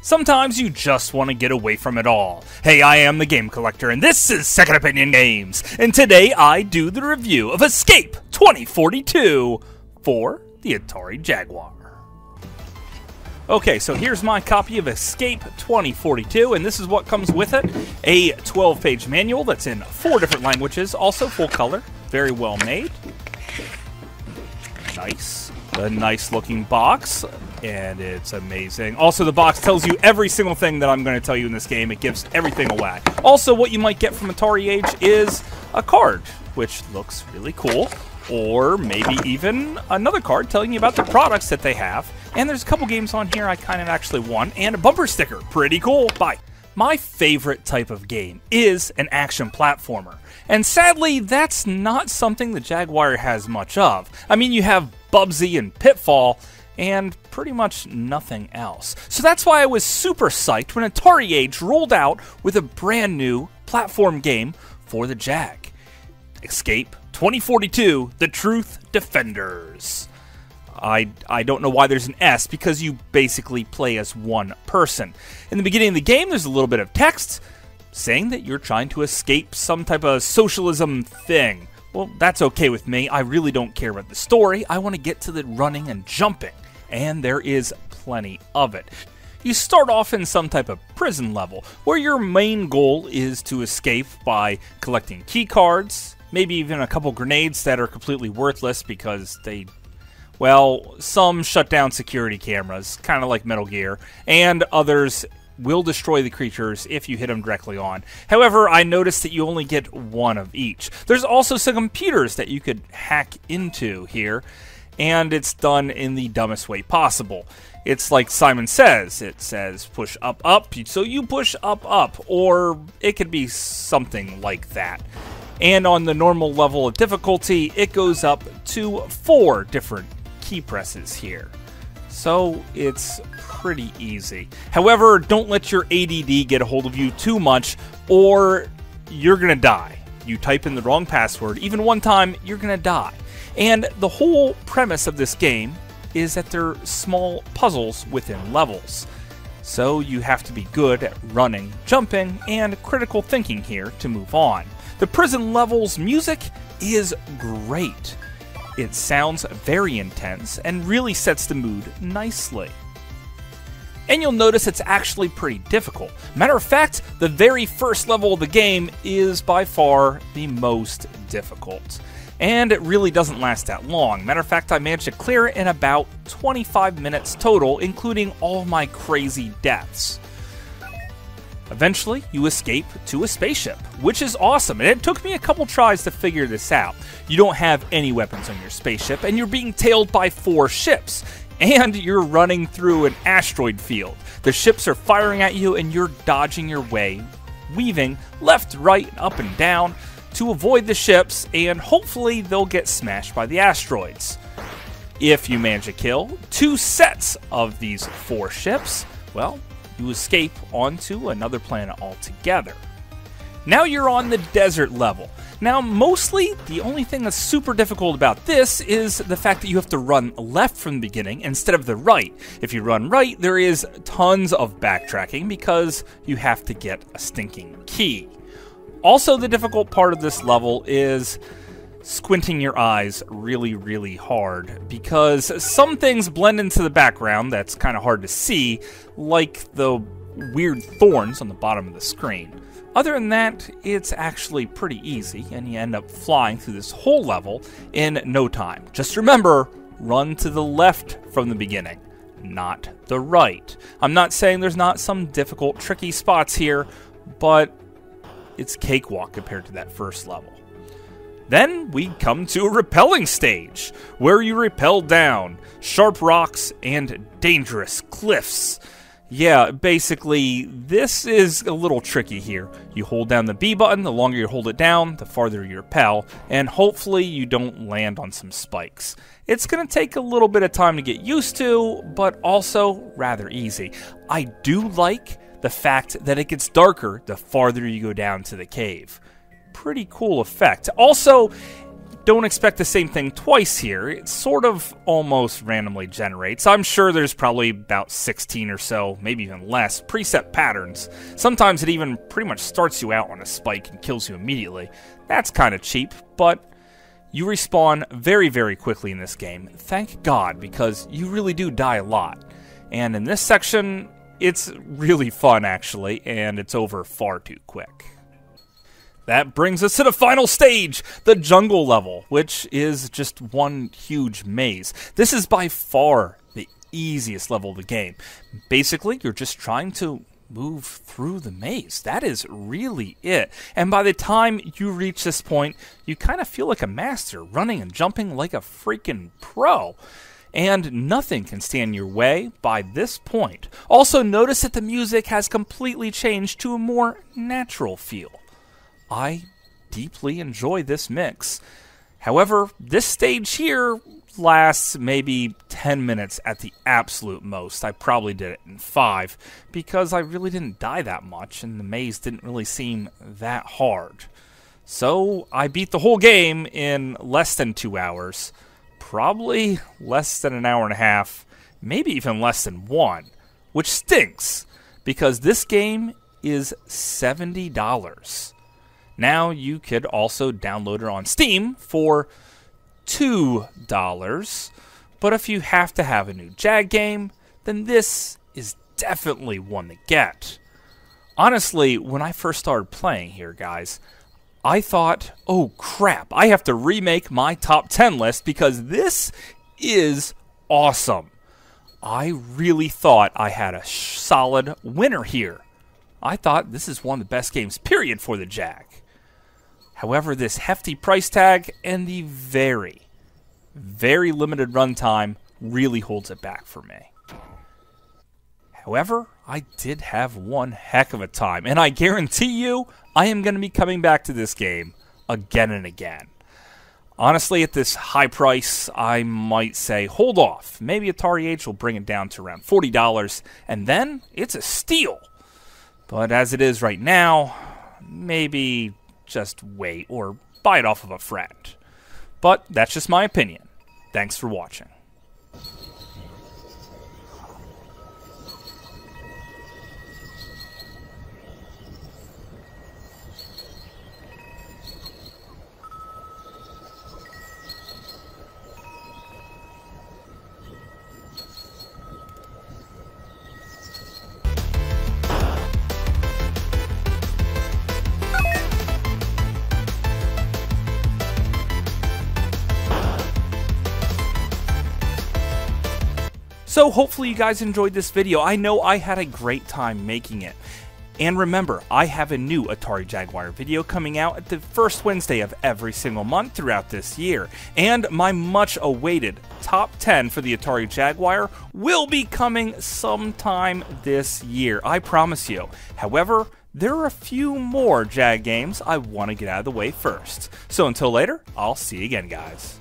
Sometimes you just want to get away from it all. Hey, I am the Game Collector, and this is Second Opinion Games. And today I do the review of Escape 2042 for the Atari Jaguar. Okay, so here's my copy of Escape 2042, and this is what comes with it. A 12-page manual that's in 4 different languages, also full color, very well made. Nice. A nice-looking box, and it's amazing. Also, the box tells you every single thing that I'm going to tell you in this game. It gives everything away. Also, what you might get from Atari Age is a card, which looks really cool, or maybe even another card telling you about the products that they have. And there's a couple games on here I kind of actually want, and a bumper sticker. Pretty cool. Bye. My favorite type of game is an action platformer. And sadly, that's not something the Jaguar has much of. I mean, you have Bubsy and Pitfall, and pretty much nothing else. So that's why I was super psyched when Atari Age rolled out with a brand new platform game for the Jag. Escape 2042, The Truth Defenders. I don't know why there's an S, because you basically play as one person. In the beginning of the game, there's a little bit of text saying that you're trying to escape some type of socialism thing. Well, that's okay with me. I really don't care about the story. I want to get to the running and jumping, and there is plenty of it. You start off in some type of prison level, where your main goal is to escape by collecting key cards, maybe even a couple grenades that are completely worthless because they... well, some shut down security cameras, kind of like Metal Gear, and others will destroy the creatures if you hit them directly on. However, I noticed that you only get one of each. There's also some computers that you could hack into here, and it's done in the dumbest way possible. It's like Simon Says. It says push up, up, so you push up, up, or it could be something like that. And on the normal level of difficulty, it goes up to 4 different key presses here. So it's pretty easy. However, don't let your ADD get a hold of you too much, or you're gonna die. You type in the wrong password, even one time, you're gonna die. And the whole premise of this game is that they're small puzzles within levels. So you have to be good at running, jumping, and critical thinking here to move on. The prison level's music is great. It sounds very intense and really sets the mood nicely. And you'll notice it's actually pretty difficult. Matter of fact, the very first level of the game is by far the most difficult. And it really doesn't last that long. Matter of fact, I managed to clear it in about 25 minutes total, including all my crazy deaths. Eventually, you escape to a spaceship, which is awesome, and it took me a couple tries to figure this out. You don't have any weapons on your spaceship, and you're being tailed by 4 ships, and you're running through an asteroid field. The ships are firing at you, and you're dodging your way, weaving left, right, up, and down to avoid the ships, and hopefully they'll get smashed by the asteroids. If you manage to kill 2 sets of these 4 ships, well, you escape onto another planet altogether. Now you're on the desert level. Now, mostly, the only thing that's super difficult about this is the fact that you have to run left from the beginning instead of the right. If you run right, there is tons of backtracking because you have to get a stinking key. Also, the difficult part of this level is squinting your eyes really, really hard, because some things blend into the background that's kind of hard to see, like the weird thorns on the bottom of the screen. Other than that, it's actually pretty easy, and you end up flying through this whole level in no time. Just remember, run to the left from the beginning, not the right. I'm not saying there's not some difficult, tricky spots here, but it's cakewalk compared to that first level. Then we come to a rappelling stage, where you rappel down sharp rocks and dangerous cliffs. Yeah, basically, this is a little tricky here. You hold down the B button, the longer you hold it down, the farther you rappel, and hopefully you don't land on some spikes. It's going to take a little bit of time to get used to, but also rather easy. I do like the fact that it gets darker the farther you go down to the cave. Pretty cool effect. Also, Don't expect the same thing twice here. It sort of almost randomly generates. I'm sure there's probably about 16 or so, maybe even less, preset patterns. Sometimes it even pretty much starts you out on a spike and kills you immediately. That's kind of cheap, but you respawn very, very quickly in this game. Thank God, because you really do die a lot. And in this section, it's really fun, actually, and it's over far too quick. That brings us to the final stage, the jungle level, which is just one huge maze. This is by far the easiest level of the game. Basically, you're just trying to move through the maze. That is really it. And by the time you reach this point, you kind of feel like a master, running and jumping like a freaking pro. And nothing can stand in your way by this point. Also, notice that the music has completely changed to a more natural feel. I deeply enjoy this mix. However, this stage here lasts maybe 10 minutes at the absolute most. I probably did it in 5 because I really didn't die that much and the maze didn't really seem that hard. So I beat the whole game in less than 2 hours, probably less than an hour and a half, maybe even less than 1, which stinks because this game is $70. Now, you could also download it on Steam for $2, but if you have to have a new Jag game, then this is definitely one to get. Honestly, when I first started playing here, guys, I thought, oh crap, I have to remake my top 10 list because this is awesome. I really thought I had a solid winner here. I thought this is one of the best games, period, for the Jag. However, this hefty price tag and the very, very limited runtime really holds it back for me. However, I did have one heck of a time, and I guarantee you I am going to be coming back to this game again and again. Honestly, at this high price, I might say hold off. Maybe Atari Age will bring it down to around $40, and then it's a steal. But as it is right now, maybe just wait or buy it off of a friend. But that's just my opinion. Thanks for watching. So hopefully you guys enjoyed this video. I know I had a great time making it. And remember, I have a new Atari Jaguar video coming out at the first Wednesday of every single month throughout this year. And my much awaited top 10 for the Atari Jaguar will be coming sometime this year, I promise you. However, there are a few more Jag games I want to get out of the way first. So until later, I'll see you again, guys.